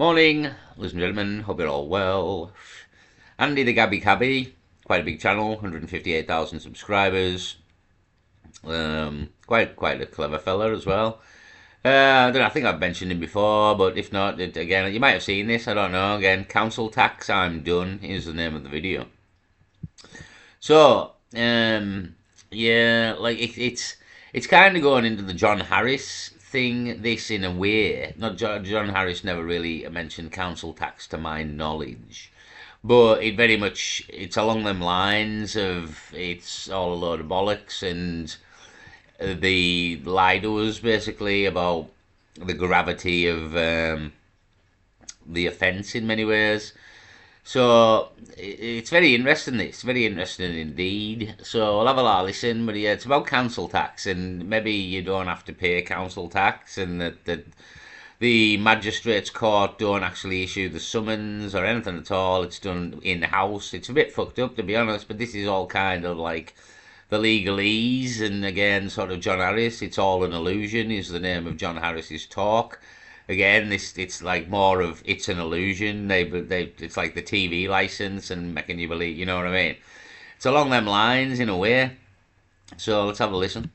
Morning, ladies and gentlemen. Hope you're all well. Andy the Cabby, quite a big channel, 158,000 subscribers. Quite a clever fella as well. I think I've mentioned him before, but if not, again, you might have seen this. I don't know. Again, council tax. I'm done is the name of the video. So, yeah, like it's kind of going into the John Harris thing. This in a way, not John Harris never really mentioned council tax to my knowledge, but it's along them lines of it's all a load of bollocks and the lie to us basically about the gravity of the offence in many ways. So it's very interesting. It's very interesting indeed. So I'll have a lot of listen. But yeah, it's about council tax, and maybe you don't have to pay council tax, and that the magistrates court don't actually issue the summons or anything at all. It's done in house. It's a bit fucked up to be honest, but this is all kind of like the legalese, and again, sort of John Harris. It's all an illusion. Is the name of John Harris's talk. Again, this it's like more of it's an illusion. They it's like the TV license and making you believe. You know what I mean? It's along them lines in a way. So let's have a listen.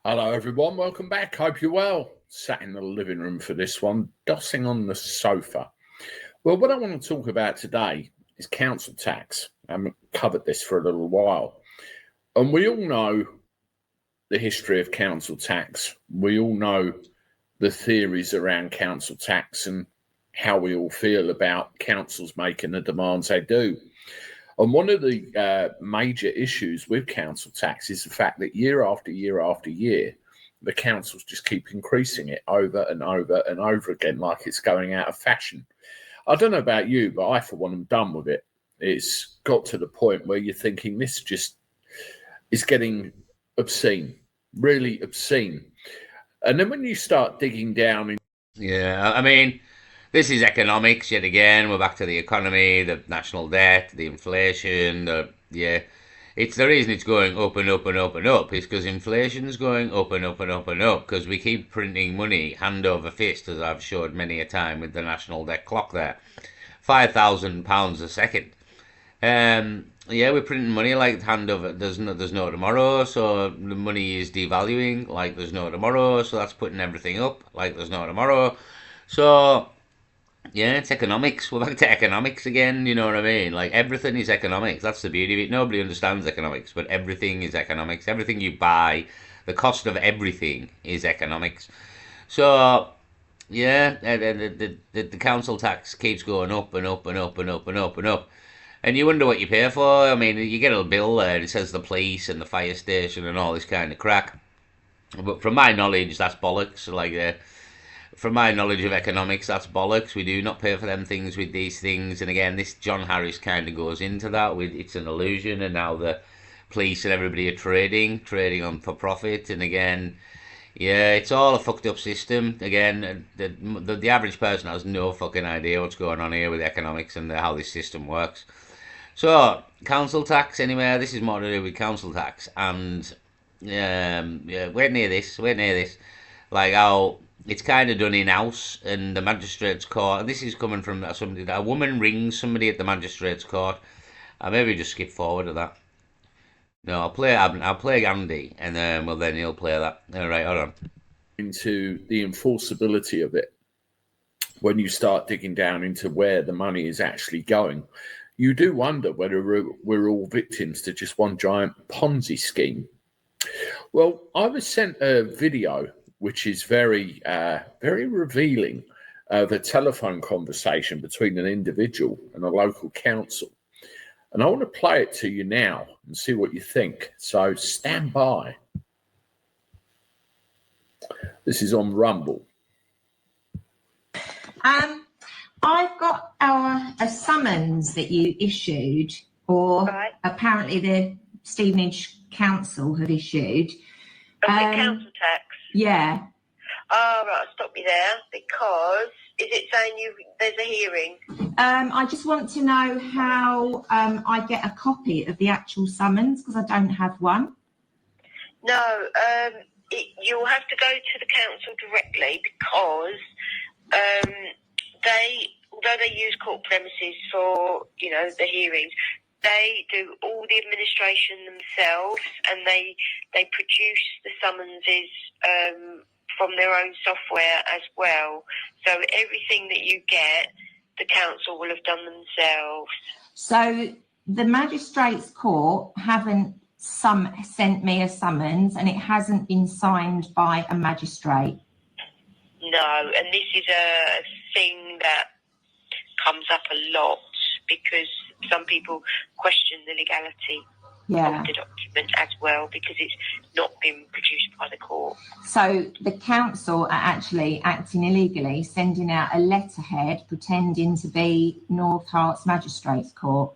Hello everyone, welcome back. Hope you're well. Sat in the living room for this one, dossing on the sofa. Well, what I want to talk about today is council tax. I haven't covered this for a little while. And we all know the history of council tax. We all know the theories around council tax and how we all feel about councils making the demands they do. And one of the major issues with council tax is the fact that year after year after year, the councils just keep increasing it over and over and over again, like it's going out of fashion. I don't know about you, but I, for one, am done with it. It's got to the point where you're thinking this just is getting obscene, really obscene. And then when you start digging down... Yeah, I mean, this is economics yet again. We're back to the economy, the national debt, the inflation. It's the reason it's going up and up and up and up is because inflation's going up and up and up and up because we keep printing money hand over fist, as I've showed many a time with the national debt clock there, £5,000 a second. We're printing money like hand over. There's no tomorrow, so the money is devaluing like there's no tomorrow. So that's putting everything up like there's no tomorrow. So yeah, it's economics. We're back to economics again, you know what I mean? Like, everything is economics. That's the beauty of it. Nobody understands economics, but everything is economics. Everything you buy, the cost of everything is economics. So, yeah, the council tax keeps going up and up and up and up and up and up. And you wonder what you pay for. I mean, you get a bill there, it says the police and the fire station and all this kind of crack. But from my knowledge, that's bollocks. From my knowledge of economics, that's bollocks. We do not pay for them things with these things. And again, this John Harris kind of goes into that with it's an illusion, and now the police and everybody are trading on for profit. And again, yeah, it's all a fucked up system. Again, the average person has no fucking idea what's going on here with economics and how this system works. So, council tax, anyway, this is more to do with council tax. And, we're near this. Like how it's kind of done in house, and the magistrates court. And this is coming from somebody. A woman rings somebody at the magistrates court. I maybe just skip forward to that. No, I'll play Andy, and then he'll play that. All right, hold on. Into the enforceability of it, when you start digging down into where the money is actually going, you do wonder whether we're all victims to just one giant Ponzi scheme. Well, I was sent a video which is very revealing of a telephone conversation between an individual and a local council. And I want to play it to you now and see what you think. So stand by. This is on Rumble. I've got a summons that you issued, or Right. apparently the Stevenage Council have issued. Of the council tax. Yeah. Oh, right, I'll stop you there because it saying there's a hearing? I just want to know how I get a copy of the actual summons, because I don't have one. No, you'll have to go to the council directly, because although they use court premises for, the hearings, they do all the administration themselves, and they produce the summonses from their own software as well. So everything that you get, the council will have done themselves. So the magistrates' court haven't sent me a summons, and it hasn't been signed by a magistrate. No, and this is a thing that comes up a lot, because some people question the legality of the document as well, because it's not been produced by the court. So the council are actually acting illegally, sending out a letterhead pretending to be North Herts Magistrates Court.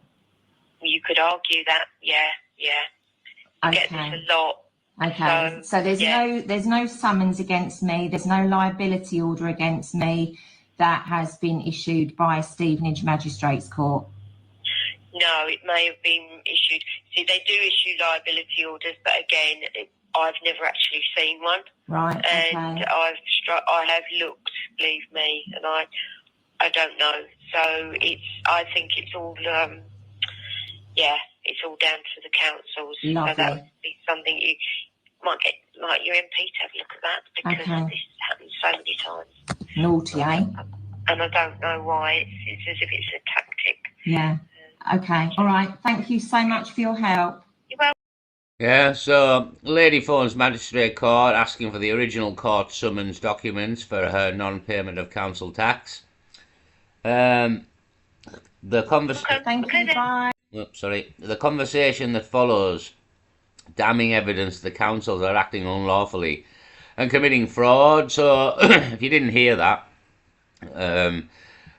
You could argue that, yeah. You get this a lot. Okay, so there's no summons against me, there's no liability order against me that has been issued by Stevenage Magistrates Court. No, it may have been issued. See, they do issue liability orders, but again, I've never actually seen one. Right. And okay. I have looked, believe me, and I don't know. So I think it's all it's all down to the councils. Lovely. So that would be something you might get, like your MP to have a look at that, because this has happened so many times. Naughty, eh? And I don't know why. It's as if it's a tactic. Yeah. Okay. All right. Thank you so much for your help. You're welcome. Yeah, so lady phones magistrate court asking for the original court summons documents for her non-payment of council tax. The Thank you. Bye. The conversation that follows, damning evidence the councils are acting unlawfully and committing fraud. So, if you didn't hear that,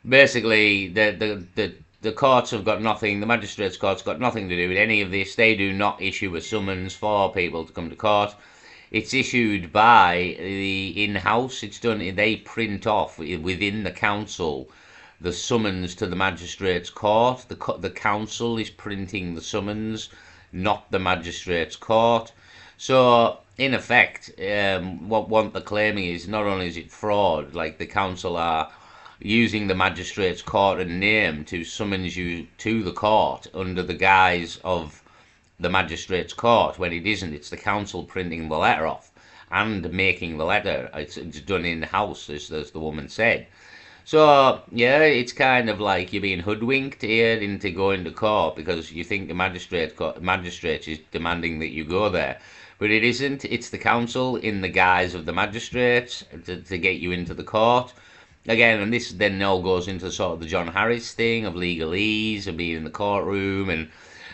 basically the courts have got nothing. The magistrates' courts got nothing to do with any of this. They do not issue a summons for people to come to court. It's issued by the in-house. It's done. They print off within the council the summons to the magistrates' court. The council is printing the summons, not the magistrates' court. So, in effect, what they're claiming is not only is it fraud, like the council are using the magistrates' court and name to summons you to the court under the guise of the magistrates' court, when it isn't. It's the council printing the letter off and making the letter. It's done in-house, as the woman said. So, yeah, it's kind of like you're being hoodwinked here into going to court because you think the magistrate is demanding that you go there. But it isn't. It's the council in the guise of the magistrates to get you into the court. Again, and this then all goes into sort of the John Harris thing of legalese and being in the courtroom and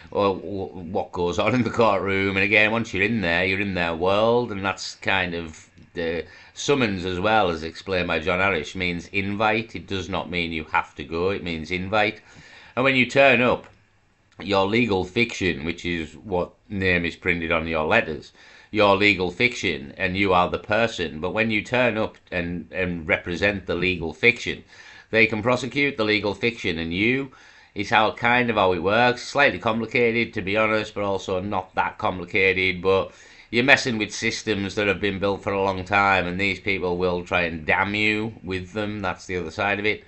what goes on in the courtroom. And again, once you're in their world, and that's kind of the summons, as well as explained by John Harris, means invite. It does not mean you have to go. It means invite. And when you turn up, your legal fiction, which is what name is printed on your letters, your legal fiction, and you are the person. But when you turn up and represent the legal fiction, they can prosecute the legal fiction, and you is how it works. Slightly complicated, to be honest, but also not that complicated. But you're messing with systems that have been built for a long time, and these people will try and damn you with them. That's the other side of it.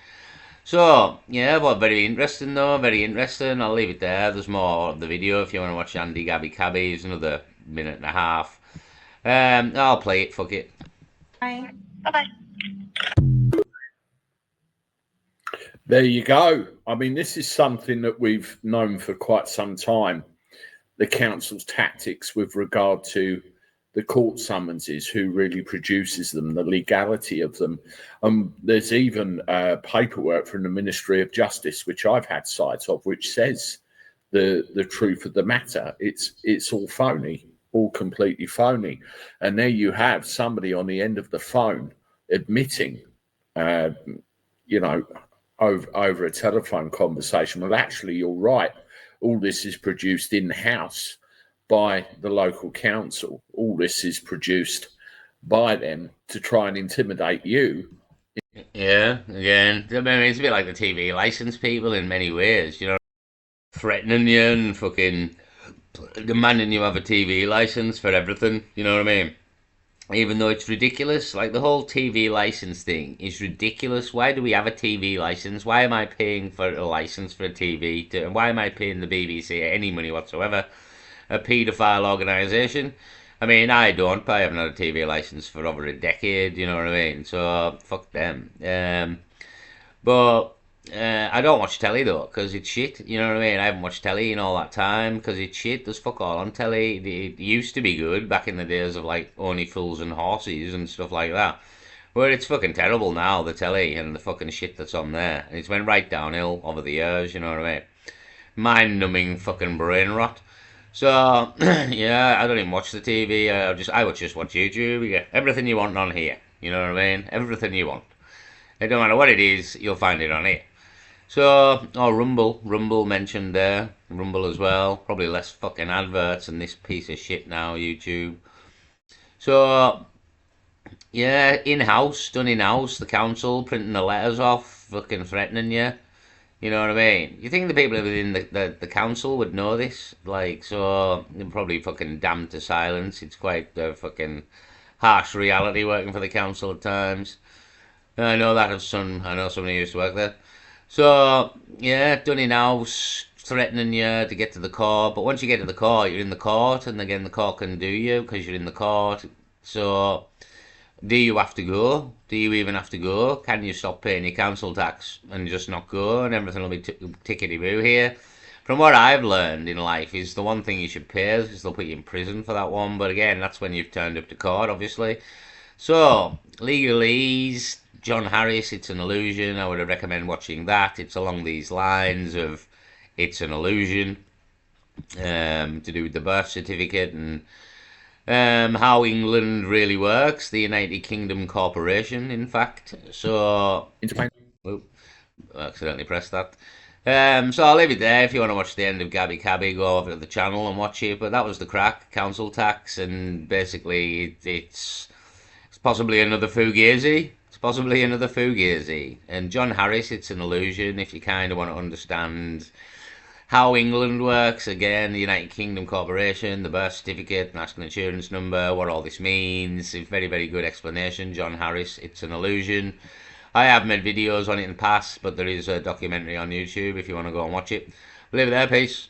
So, yeah, but very interesting though, very interesting. I'll leave it there. There's more of the video if you want to watch Andy, Gabby, Cabby. It's another minute and a half. I'll play it, fuck it. Bye. Bye-bye. There you go. I mean, this is something that we've known for quite some time. The council's tactics with regard to the court summonses, who really produces them, the legality of them. There's even paperwork from the Ministry of Justice, which I've had sight of, which says the truth of the matter. It's all phony, all completely phony. And there you have somebody on the end of the phone admitting, over a telephone conversation, well, actually, you're right. All this is produced in-house by the local council. All this is produced by them to try and intimidate you Yeah, again, I mean, it's a bit like the TV license people in many ways, you know, threatening you and fucking demanding you have a TV license for everything, you know what I mean? Even though it's ridiculous, like the whole TV license thing is ridiculous. Why do we have a TV license? Why am I paying for a license for a TV? And why am I paying the BBC any money whatsoever? A paedophile organisation? I mean, I don't, but I haven't had a TV license for over a decade, you know what I mean? So, fuck them. But I don't watch telly though, because it's shit. You know what I mean? I haven't watched telly in all that time because it's shit. There's fuck all on telly. It used to be good back in the days of like Only Fools and Horses and stuff like that. But it's fucking terrible now, the telly and the fucking shit that's on there. It's went right downhill over the years, you know what I mean? Mind numbing fucking brain rot. So, yeah, I don't even watch the TV. I would just watch YouTube. You get everything you want on here. You know what I mean? Everything you want. It don't matter what it is, you'll find it on here. So, oh, Rumble mentioned there. Rumble as well. Probably less fucking adverts than this piece of shit now, YouTube. So, yeah, in-house, done in-house, the council printing the letters off, fucking threatening you. You know what I mean? You think the people within the council would know this? Like, so, they're probably fucking damned to silence. It's quite fucking harsh reality working for the council at times. I know that of some, I know somebody who used to work there. So, yeah, done in house, threatening you to get to the court. But once you get to the court, you're in the court, and again, the court can do you because you're in the court. So, do you have to go? Do you even have to go? Can you stop paying your council tax and just not go, and everything will be tickety-boo here? From what I've learned in life, is the one thing you should pay is they'll put you in prison for that one. But again, that's when you've turned up to court, obviously. So, legalese, John Harris, It's an Illusion. I would recommend watching that. It's along these lines of It's an Illusion, to do with the birth certificate and how England really works, the United Kingdom Corporation, in fact. So, whoop, I accidentally pressed that. So I'll leave it there. If you want to watch the end of Cabby, go over to the channel and watch it. But that was the crack, council tax, and basically it's possibly another Fugazi. It's possibly another Fugazi. And John Harris, It's an Illusion. If you kind of want to understand how England works, again, the United Kingdom Corporation, the birth certificate, national insurance number, what all this means. It's very, very good explanation. John Harris, It's an Illusion. I have made videos on it in the past, but there is a documentary on YouTube if you want to go and watch it. Leave it there, peace.